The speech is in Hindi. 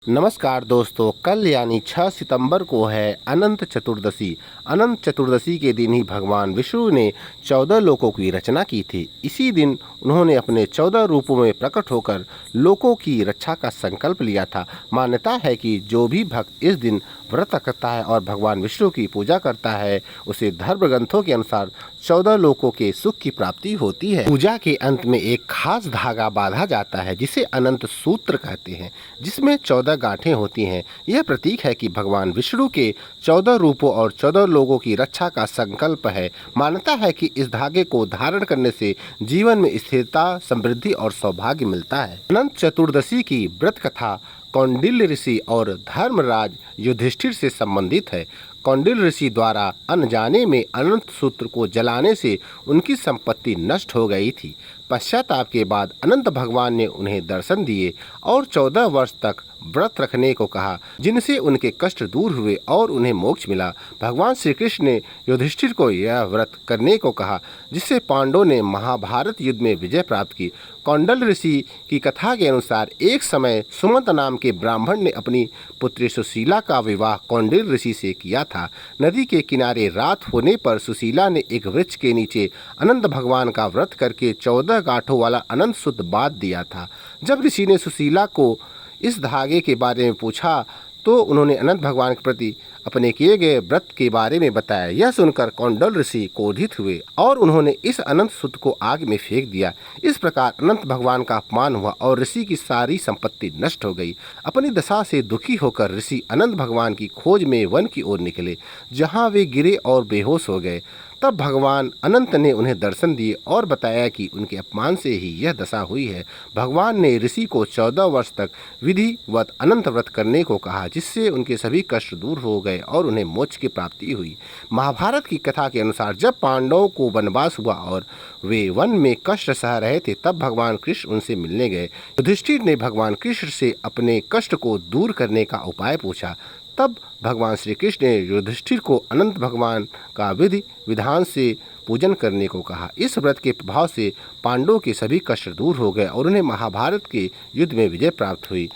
नमस्कार दोस्तों, कल यानी 6 सितंबर को है अनंत चतुर्दशी। अनंत चतुर्दशी के दिन ही भगवान विष्णु ने 14 लोकों की रचना की थी। इसी दिन उन्होंने अपने 14 रूपों में प्रकट होकर लोकों की रक्षा का संकल्प लिया था। मान्यता है कि जो भी भक्त इस दिन व्रत रखता है और भगवान विष्णु की पूजा करता है, उसे धर्म ग्रंथों के अनुसार 14 लोकों के सुख की प्राप्ति होती है। पूजा के अंत में एक खास धागा बांधा जाता है जिसे अनंत सूत्र कहते हैं, जिसमें 14 गांठें होती हैं। यह प्रतीक है कि भगवान विष्णु के 14 रूपों और 14 लोगों की रक्षा का संकल्प है। मान्यता है कि इस धागे को धारण करने से जीवन में स्थिरता, समृद्धि और सौभाग्य मिलता है। अनंत चतुर्दशी की व्रत कथा कौंडिल्य ऋषि और धर्मराज युधिष्ठिर से संबंधित है। कौंडिल्य ऋषि द्वारा अनजाने में अनंत सूत्र को जलाने से उनकी संपत्ति नष्ट हो गई थी। पश्चाताप के बाद अनंत भगवान ने उन्हें दर्शन दिए और 14 वर्ष तक व्रत रखने को कहा, जिनसे उनके कष्ट दूर हुए और उन्हें मोक्ष मिला। भगवान श्री कृष्ण ने युधिष्ठिर को यह व्रत करने को कहा, जिससे पांडवों ने महाभारत युद्ध में विजय प्राप्त की। कौंडल ऋषि की कथा के अनुसार एक समय सुमंत नाम के ब्राह्मण ने अपनी पुत्री सुशीला का विवाह कौंडिल ऋषि से किया था। नदी के किनारे रात होने पर सुशीला ने एक वृक्ष के नीचे अनंत भगवान का व्रत करके 14 गांठों वाला अनंत सूत्र बांध दिया था। जब ऋषि ने सुशीला को इस धागे के बारे में पूछा तो उन्होंने अनंत भगवान के प्रति अपने किए गए व्रत के बारे में बताया। यह सुनकर कौंडल ऋषि क्रोधित हुए और उन्होंने इस अनंत सूत्र को आग में फेंक दिया। इस प्रकार अनंत भगवान का अपमान हुआ और ऋषि की सारी संपत्ति नष्ट हो गई। अपनी दशा से दुखी होकर ऋषि अनंत भगवान की खोज में वन की ओर निकले, जहाँ वे गिरे और बेहोश हो गए। तब भगवान अनंत ने उन्हें दर्शन दिए और बताया कि उनके अपमान से ही यह दशा हुई है। भगवान ने ऋषि को 14 वर्ष तक विधिवत अनंत व्रत करने को कहा, जिससे उनके सभी कष्ट दूर हो गए और उन्हें मोक्ष की प्राप्ति हुई। महाभारत की कथा के अनुसार जब पांडवों को वनवास हुआ और वे वन में कष्ट सह रहे थे, तब भगवान कृष्ण उनसे मिलने गए। युधिष्ठिर ने भगवान कृष्ण से अपने कष्ट को दूर करने का उपाय पूछा। तब भगवान श्री कृष्ण ने युधिष्ठिर को अनंत भगवान का विधि विधान से पूजन करने को कहा। इस व्रत के प्रभाव से पांडवों के सभी कष्ट दूर हो गए और उन्हें महाभारत के युद्ध में विजय प्राप्त हुई।